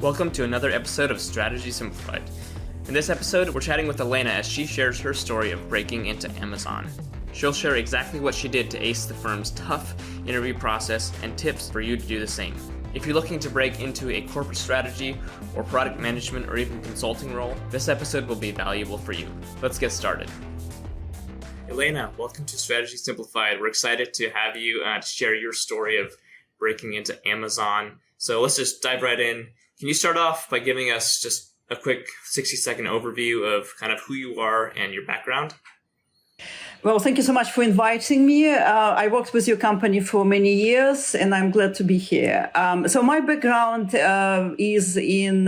Welcome to another episode of Strategy Simplified. In this episode, we're chatting with Elena as she shares her story of breaking into Amazon. She'll share exactly what she did to ace the firm's tough interview process and tips for you to do the same. If you're looking to break into a corporate strategy or product management or even consulting role, this episode will be valuable for you. Let's get started. Elena, welcome to Strategy Simplified. We're excited to have you to share your story of breaking into Amazon. So let's just dive right in. Can you start off by giving us just a quick 60-second overview of kind of who you are and your background? Well, thank you so much for inviting me. I worked with your company for many years, and I'm glad to be here. So my background is in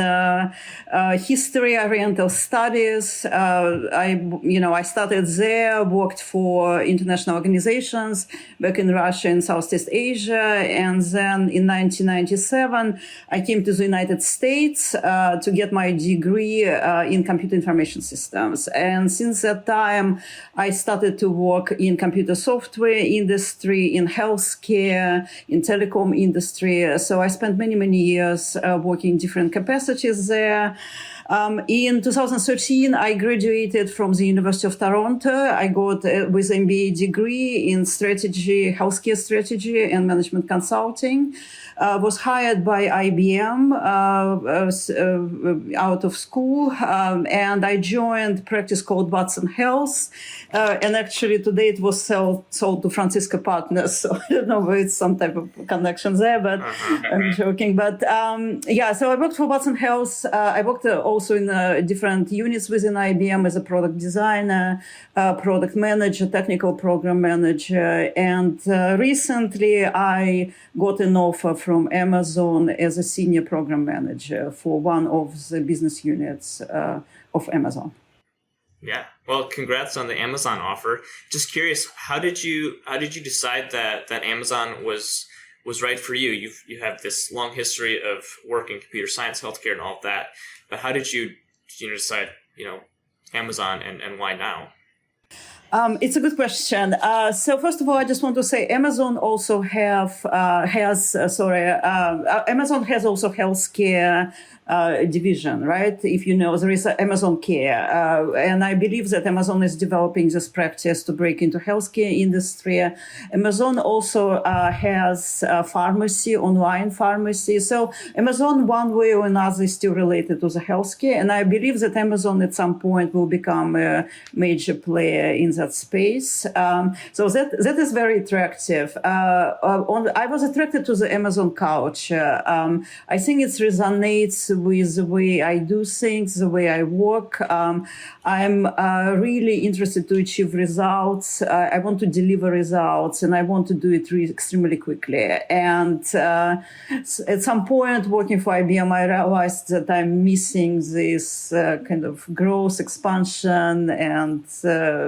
history, Oriental studies. I started there, worked for international organizations back in Russia and Southeast Asia, and then in 1997, I came to the United States to get my degree in computer information systems. And since that time, I started to work in computer software industry, in healthcare, in telecom industry. So I spent many, many years working in different capacities there. In 2013, I graduated from the University of Toronto. I got with MBA degree in strategy, healthcare strategy and management consulting. Was hired by IBM out of school, and I joined a practice called Watson Health. And actually, today it was sold to Francisco Partners, so I don't know if it's some type of connection there, but I'm joking. But so I worked for Watson Health. I worked also in different units within IBM as a product designer, product manager, technical program manager, and recently I got an offer from Amazon as a senior program manager for one of the business units of Amazon. Yeah. Well, congrats on the Amazon offer. Just curious, how did you decide that Amazon was right for you? You have this long history of work in computer science, healthcare, and all of that. But how did you decide, Amazon and why now? It's a good question. So first of all, I just want to say Amazon also Amazon has also healthcare division, right? If you know, there is Amazon Care. And I believe that Amazon is developing this practice to break into healthcare industry. Amazon also has pharmacy, online pharmacy. So Amazon, one way or another, is still related to the healthcare. And I believe that Amazon at some point will become a major player in that space. So that is very attractive. I was attracted to the Amazon culture. I think it resonates with the way I do things, the way I work. I'm really interested to achieve results. I want to deliver results, and I want to do it extremely quickly. And at some point, working for IBM, I realized that I'm missing this kind of growth, expansion, and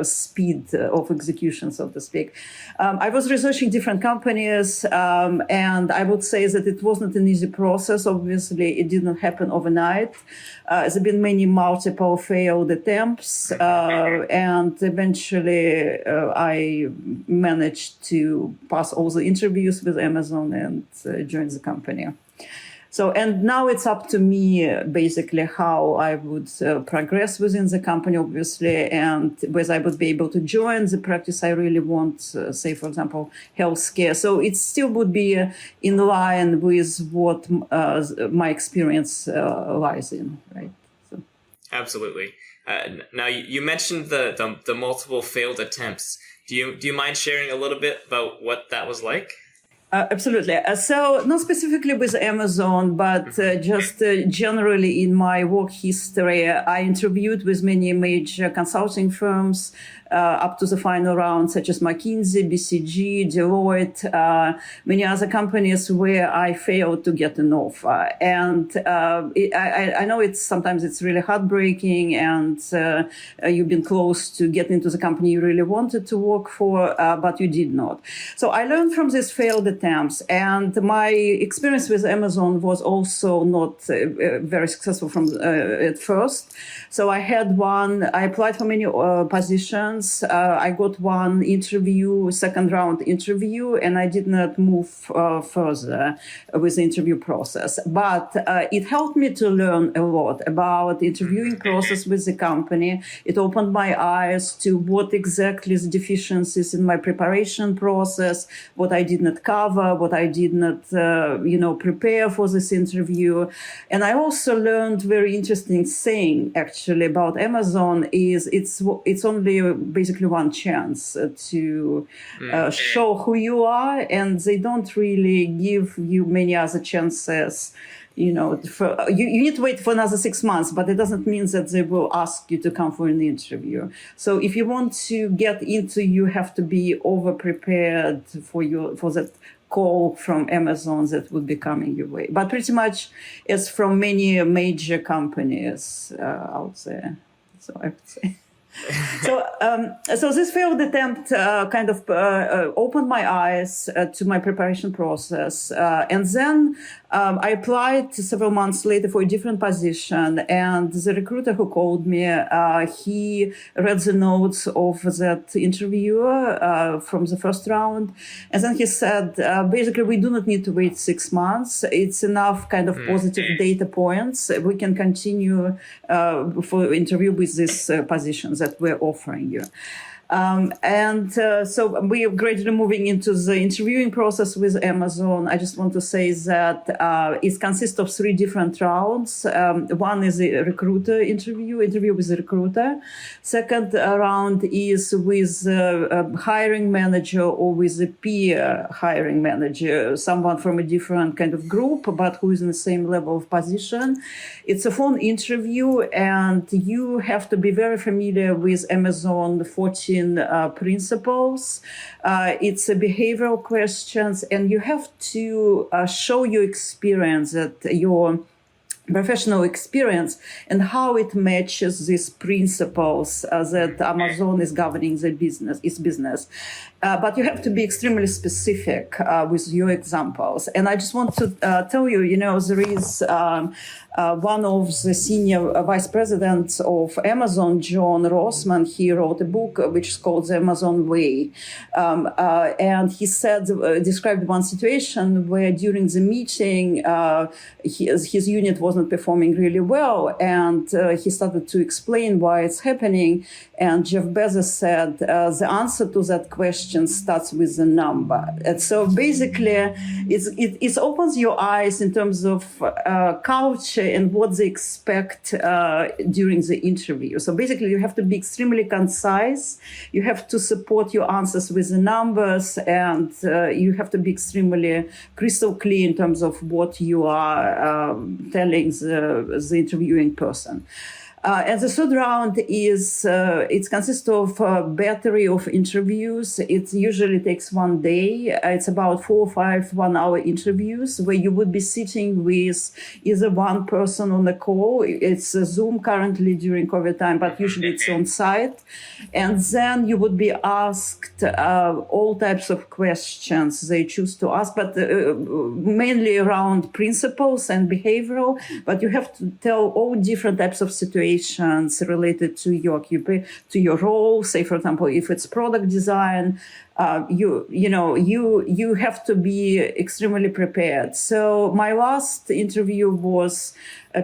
speed of execution, so to speak. I was researching different companies, and I would say that it wasn't an easy process. Obviously, it didn't happen overnight. There have been many multiple failed attempts, and eventually I managed to pass all the interviews with Amazon and join the company. So, and now it's up to me, basically, how I would progress within the company, obviously, and whether I would be able to join the practice I really want, say, for example, healthcare. So it still would be in line with what my experience lies in, right? So. Absolutely. Now, you mentioned the multiple failed attempts. Do you mind sharing a little bit about what that was like? Absolutely. So not specifically with Amazon, but just generally in my work history, I interviewed with many major consulting firms up to the final round, such as McKinsey, BCG, Deloitte, many other companies where I failed to get an offer. And I know sometimes it's really heartbreaking, and you've been close to getting into the company you really wanted to work for, but you did not. So I learned from these failed attempts, and my experience with Amazon was also not very successful from at first. So I applied for many positions. chance. I got one interview, second round interview, and I did not move further with the interview process. But it helped me to learn a lot about the interviewing process with the company. It opened my eyes to what exactly the deficiencies in my preparation process, what I did not cover, what I did not, prepare for this interview. And I also learned very interesting thing actually about Amazon is it's only basically one chance to show who you are, and they don't really give you many other chances. You need to wait for another 6 months, but it doesn't mean that they will ask you to come for an interview. So if you want to get into, you have to be over prepared for that call from Amazon that would be coming your way. But pretty much it's from many major companies out there. So I would say. So this failed attempt kind of opened my eyes to my preparation process. And then I applied several months later for a different position. And the recruiter who called me, he read the notes of that interviewer from the first round. And then he said, basically, we do not need to wait 6 months. It's enough kind of positive data points. We can continue for interview with this positions that we're offering you. So we are gradually moving into the interviewing process with Amazon. I just want to say that it consists of 3 different rounds. One is a recruiter interview with a recruiter. Second round is with a hiring manager or with a peer hiring manager, someone from a different kind of group, but who is in the same level of position. It's a phone interview, and you have to be very familiar with Amazon 14 principles. It's a behavioral questions, and you have to show your experience, that your professional experience, and how it matches these principles that Amazon is governing its business. But you have to be extremely specific with your examples. And I just want to tell you, there is one of the senior vice presidents of Amazon, John Rossman. He wrote a book which is called The Amazon Way. And he described one situation where during the meeting, his unit wasn't performing really well. And he started to explain why it's happening. And Jeff Bezos said, the answer to that question starts with a number. And so basically, it opens your eyes in terms of culture and what they expect during the interview. So basically, you have to be extremely concise. You have to support your answers with the numbers, and you have to be extremely crystal clear in terms of what you are telling the interviewing person. And the third round is, it consists of a battery of interviews. It usually takes 1 day. It's about 4 or 5 one-hour interviews where you would be sitting with either one person on the call. It's a Zoom currently during COVID time, but usually it's on site. And then you would be asked all types of questions they choose to ask, but mainly around principles and behavioral. But you have to tell all different types of situations related to your to your role. Say, for example, if it's product design, you have to be extremely prepared. So my last interview was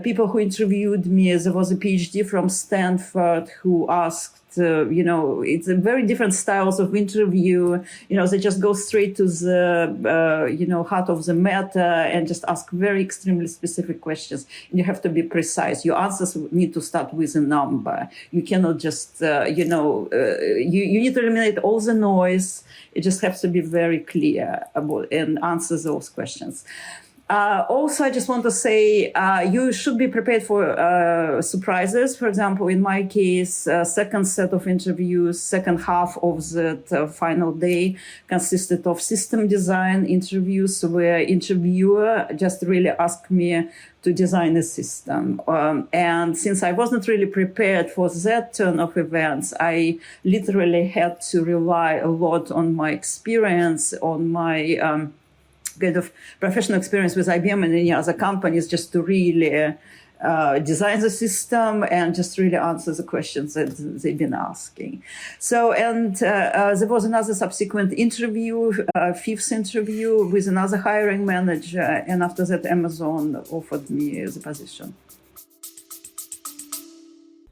people who interviewed me. There was a PhD from Stanford who asked, it's a very different styles of interview. They just go straight to the, heart of the matter and just ask very extremely specific questions. And you have to be precise. Your answers need to start with a number. You cannot just, you need to eliminate all the noise. It just has to be very clear about and answer those questions. Also, I just want to say you should be prepared for surprises. For example, in my case, second set of interviews, second half of the final day consisted of system design interviews where interviewer just really asked me to design a system. And since I wasn't really prepared for that turn of events, I literally had to rely a lot on my experience, on my kind of professional experience with IBM and any other companies just to really design the system and just really answer the questions that they've been asking. So, and there was another subsequent interview, fifth interview with another hiring manager. And after that, Amazon offered me the position.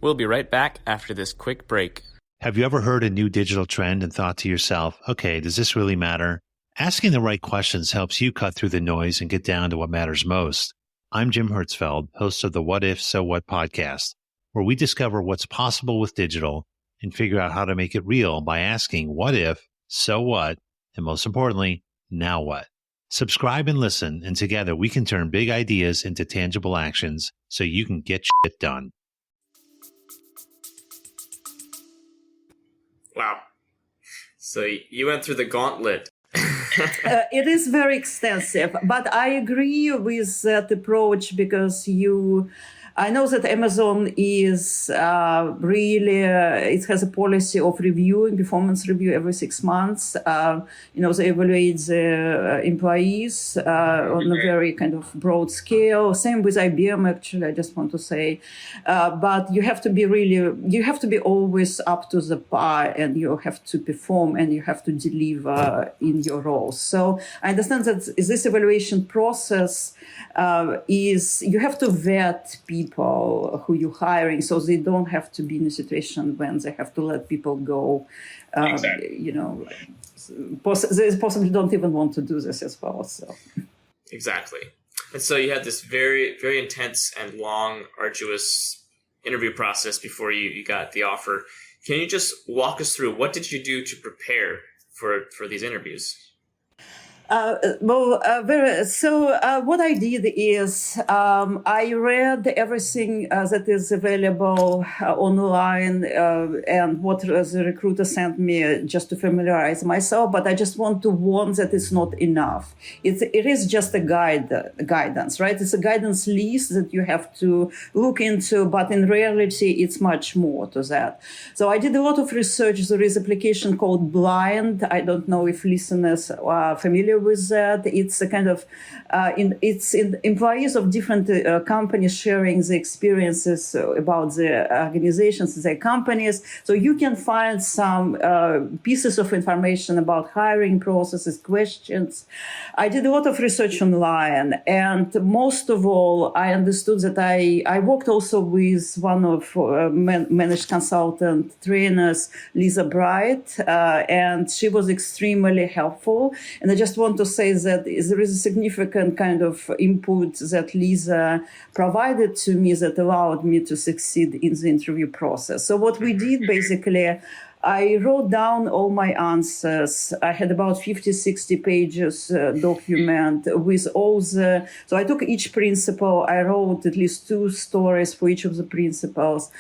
We'll be right back after this quick break. Have you ever heard a new digital trend and thought to yourself, okay, does this really matter? Asking the right questions helps you cut through the noise and get down to what matters most. I'm Jim Hertzfeld, host of the What If, So What podcast, where we discover what's possible with digital and figure out how to make it real by asking what if, so what, and most importantly, now what? Subscribe and listen, and together we can turn big ideas into tangible actions so you can get shit done. Wow. So you went through the gauntlet. It is very extensive, but I agree with that approach because I know that Amazon is really, it has a policy of reviewing, performance review every 6 months. They evaluate the employees on a very kind of broad scale. Same with IBM, actually, I just want to say. But you have to be always up to the par, and you have to perform and you have to deliver in your roles. So I understand that this evaluation process you have to vet people who you're hiring, so they don't have to be in a situation when they have to let people go. Exactly. They possibly don't even want to do this as well. So exactly. And so you had this very, very intense and long, arduous interview process before you got the offer. Can you just walk us through what did you do to prepare for these interviews? What I did is I read everything that is available online and what the recruiter sent me just to familiarize myself. But I just want to warn that it's not enough. It is just a guidance, right? It's a guidance list that you have to look into, but in reality, it's much more to that. So I did a lot of research. There is an application called Blind. I don't know if listeners are familiar with that. It's a kind of employees of different companies sharing the experiences about the organizations, their companies. So you can find some pieces of information about hiring processes, questions. I did a lot of research online, and most of all, I understood that I worked also with one of managed consultant trainers, Lisa Bright, and she was extremely helpful. And I just want to say that there is a significant kind of input that Lisa provided to me that allowed me to succeed in the interview process. So what we did basically, I wrote down all my answers. I had about 50, 60 pages document with all so I took each principle. I wrote at least 2 stories for each of the principles.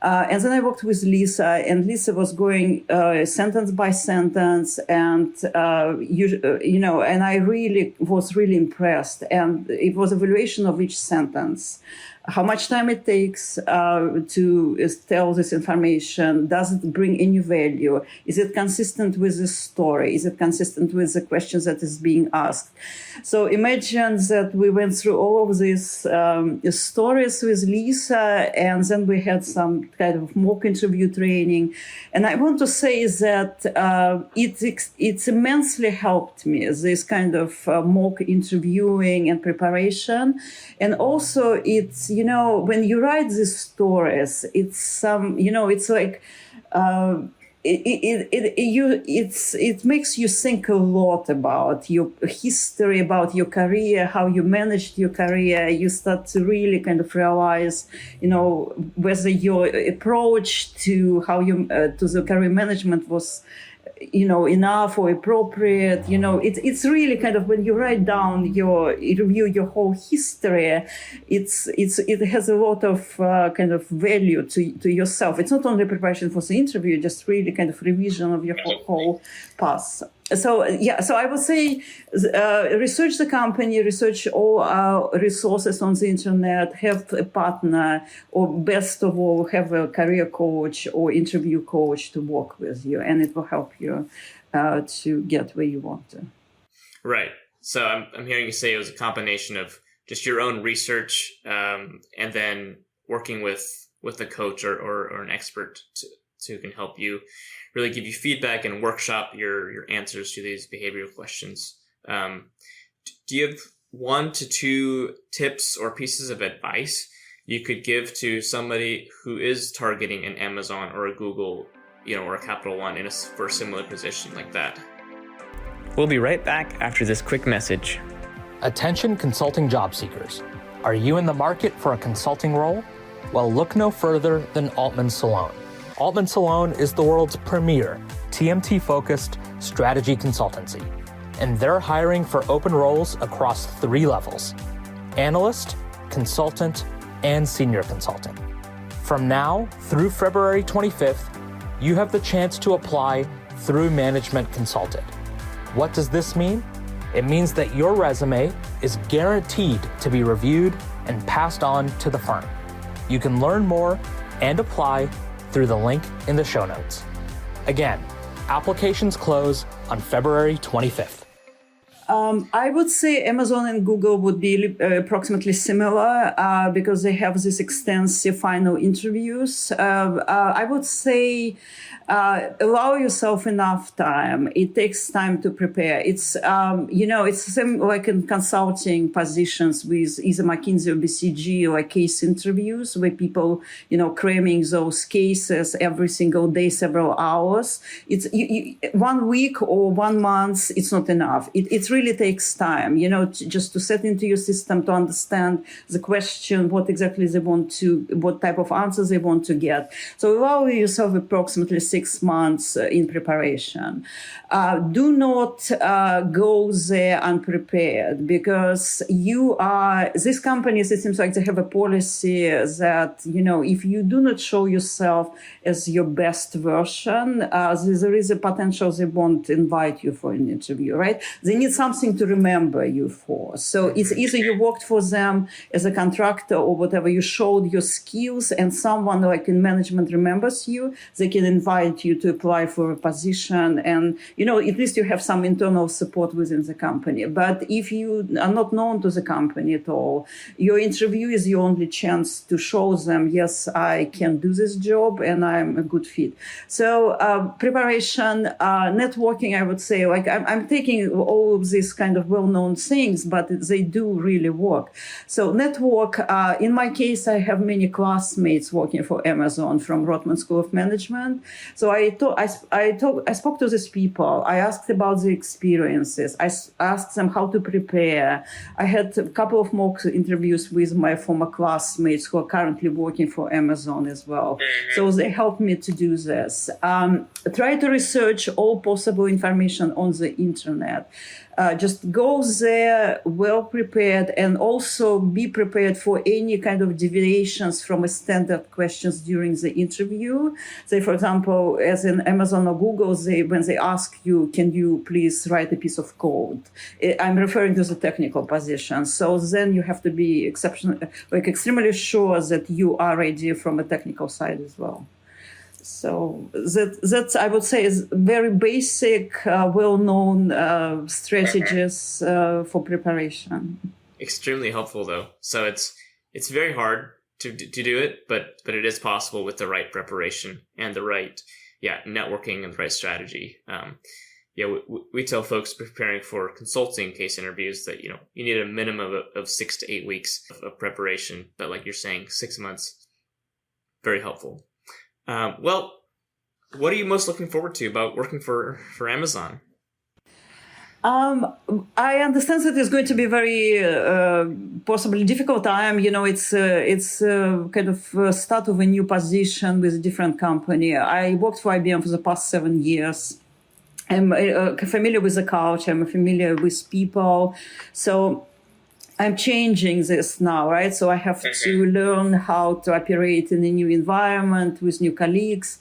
And then I worked with Lisa, and Lisa was going sentence by sentence, and and I was really impressed. And it was evaluation of each sentence. How much time it takes to tell this information? Does it bring any value? Is it consistent with the story? Is it consistent with the questions that is being asked? So imagine that we went through all of these stories with Lisa, and then we had some kind of mock interview training. And I want to say that it's immensely helped me, this kind of mock interviewing and preparation. And also it's, when you write these stories, it's it's like it makes you think a lot about your history, about your career, how you managed your career. You start to really kind of realize, whether your approach to how you to the career management was enough or appropriate. It's really kind of, when you write down review your whole history, it has a lot of kind of value to yourself. It's not only preparation for the interview, just really kind of revision of your whole path. So I would say research the company, research all our resources on the internet, have a partner, or best of all, have a career coach or interview coach to work with you, and it will help you to get where you want to. Right. So I'm hearing you say it was a combination of just your own research, and then working with a coach or an expert to can help you really give you feedback and workshop your answers to these behavioral questions. Do you have 1 to 2 tips or pieces of advice you could give to somebody who is targeting an Amazon or a Google, or a Capital One for a similar position like that? We'll be right back after this quick message. Attention consulting job seekers. Are you in the market for a consulting role? Well, look no further than Altman Solon. Altman Solon is the world's premier TMT-focused strategy consultancy, and they're hiring for open roles across 3 levels: analyst, consultant, and senior consultant. From now through February 25th, you have the chance to apply through Management Consulted. What does this mean? It means that your resume is guaranteed to be reviewed and passed on to the firm. You can learn more and apply through the link in the show notes. Again, applications close on February 25th. I would say Amazon and Google would be approximately similar because they have these extensive final interviews. I would say allow yourself enough time. It takes time to prepare. It's, it's the same like in consulting positions with either McKinsey or BCG, like case interviews where people, cramming those cases every single day, several hours. It's 1 week or 1 month. It's not enough. It really takes time, just to set into your system to understand the question, what exactly they want to, what type of answers they want to get. So allow yourself approximately 6 months in preparation. Do not go there unprepared because these companies, it seems like they have a policy that, if you do not show yourself as your best version, there is a potential they won't invite you for an interview, right? They need something to remember you for. So it's either you worked for them as a contractor or whatever, you showed your skills and someone like in management remembers you, they can invite you to apply for a position and, at least you have some internal support within the company. But if you are not known to the company at all, your interview is your only chance to show them, yes, I can do this job and I'm a good fit. So preparation, networking, I would say, like I'm taking all of these kind of well-known things, but they do really work. So network, in my case, I have many classmates working for Amazon from Rotman School of Management. So I spoke to these people. I asked about the experiences. I asked them how to prepare. I had a couple of mock interviews with my former classmates who are currently working for Amazon as well. So they helped me to do this. Try to research all possible information on the internet. Just go there well prepared and also be prepared for any kind of deviations from a standard questions during the interview. Say, for example, as in Amazon or Google, when they ask you, can you please write a piece of code? I'm referring to the technical position. So then you have to be extremely sure that you are ready from a technical side as well. So that I would say is very basic, well-known strategies for preparation. Extremely helpful, though. So it's very hard to do it, but it is possible with the right preparation and the right networking and the right strategy. We tell folks preparing for consulting case interviews that you need a minimum of 6 to 8 weeks of preparation. But like you're saying, 6 months, very helpful. Well, what are you most looking forward to about working for Amazon? I understand that it's going to be very possibly difficult time. It's kind of start of a new position with a different company. I worked for IBM for the past 7 years. I'm familiar with the culture. I'm familiar with people. So I'm changing this now, right? So I have to learn how to operate in a new environment with new colleagues.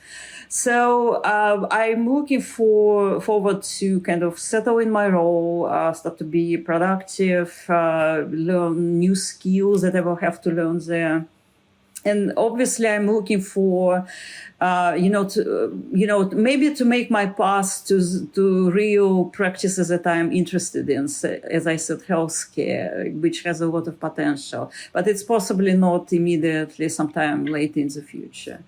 So I'm looking forward to kind of settle in my role, start to be productive, learn new skills that I will have to learn there. And obviously, I'm looking for maybe to make my path to real practices that I'm interested in, as I said, healthcare, which has a lot of potential, but it's possibly not immediately, sometime late in the future.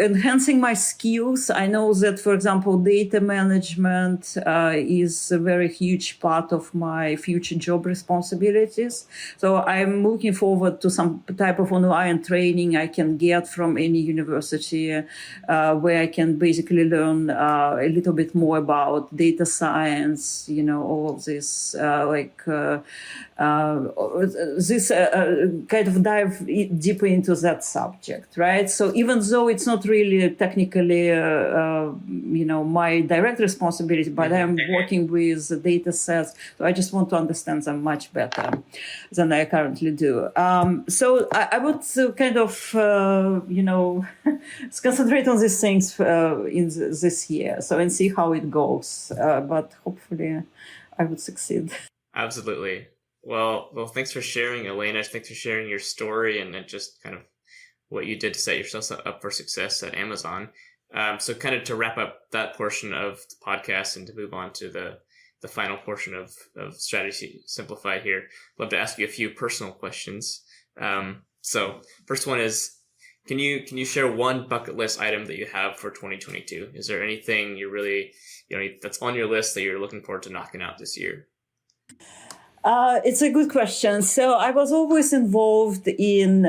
Enhancing my skills. I know that, for example, data management is a very huge part of my future job responsibilities. So I'm looking forward to some type of online training I can get from any university where I can basically learn a little bit more about data science, all of this, kind of dive deeper into that subject, right? So even though it's not really technically, my direct responsibility, but I'm working with data sets, so I just want to understand them much better than I currently do. So I would kind of, concentrate on these things in this year, and see how it goes. But hopefully, I would succeed. Absolutely. Well, thanks for sharing, Elena. Thanks for sharing your story and just kind of what you did to set yourself up for success at Amazon. So kind of to wrap up that portion of the podcast and to move on to the final portion of Strategy Simplified here, I'd love to ask you a few personal questions. So first one is, can you share one bucket list item that you have for 2022? Is there anything you really, that's on your list that you're looking forward to knocking out this year? It's a good question. So I was always involved in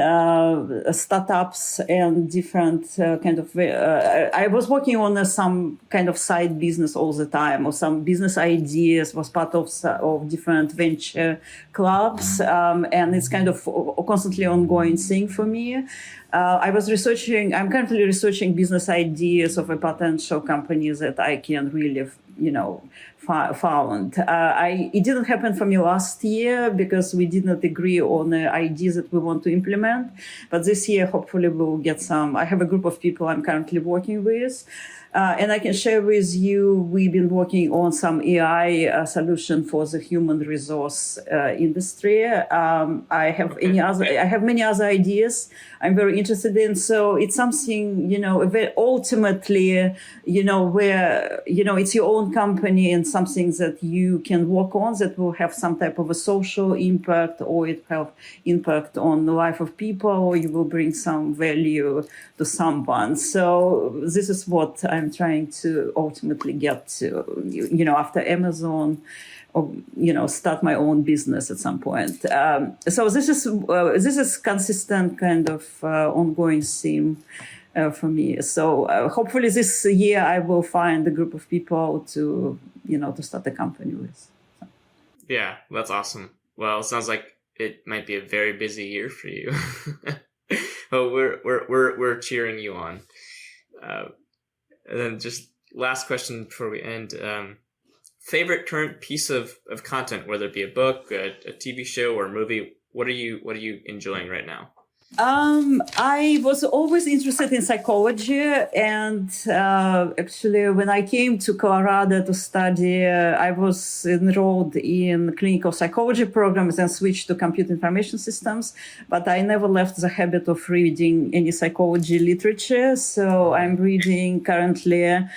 startups and different kind of. I was working on some kind of side business all the time, or some business ideas. Was part of different venture clubs, and it's kind of a constantly ongoing thing for me. I'm currently researching business ideas of a potential company that I can really, found. It didn't happen for me last year because we did not agree on the ideas that we want to implement. But this year, hopefully, we'll get some. I have a group of people I'm currently working with. And I can share with you, we've been working on some AI solution for the human resource industry. I have many other ideas I'm very interested in. So it's something, ultimately, where, it's your own company and something that you can work on that will have some type of a social impact, or it have impact on the life of people, or you will bring some value to someone. So this is what I'm trying to ultimately get to, after Amazon, or, start my own business at some point. So this is consistent kind of ongoing theme for me. So hopefully this year I will find a group of people to start a company with. So. Yeah, that's awesome. Well, it sounds like it might be a very busy year for you. Well, we're cheering you on. And then just last question before we end. Favorite current piece of content, whether it be a book, a TV show, or a movie, what are you enjoying right now? I was always interested in psychology, and actually when I came to Colorado to study, I was enrolled in clinical psychology programs and switched to computer information systems, but I never left the habit of reading any psychology literature. So I'm reading currently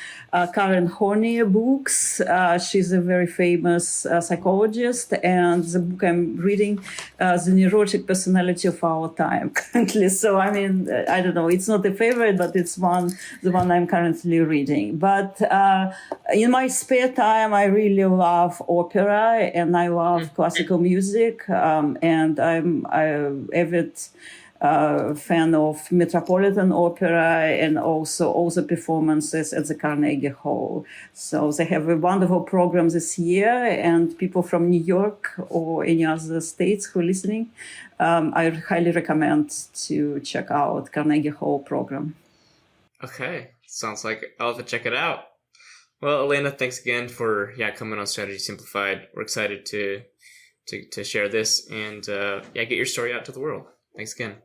Karen Horney books. She's a very famous psychologist, and the book I'm reading, The Neurotic Personality of Our Time, currently. So, I mean, I don't know, it's not a favorite, but it's the one I'm currently reading. But in my spare time, I really love opera, and I love classical music, and I'm an avid fan of Metropolitan Opera and also all the performances at the Carnegie Hall. So they have a wonderful program this year, and people from New York or any other states who are listening, I highly recommend to check out Carnegie Hall program. Okay, sounds like I'll have to check it out. Well, Elena, thanks again for coming on Strategy Simplified. We're excited to share this and get your story out to the world. Thanks again.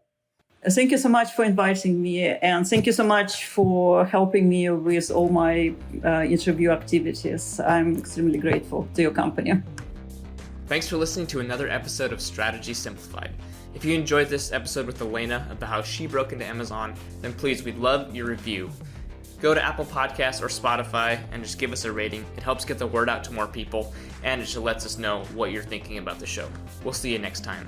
Thank you so much for inviting me, and thank you so much for helping me with all my interview activities. I'm extremely grateful to your company. Thanks for listening to another episode of Strategy Simplified. If you enjoyed this episode with Elena about how she broke into Amazon, then please, we'd love your review. Go to Apple Podcasts or Spotify and just give us a rating. It helps get the word out to more people, and it just lets us know what you're thinking about the show. We'll see you next time.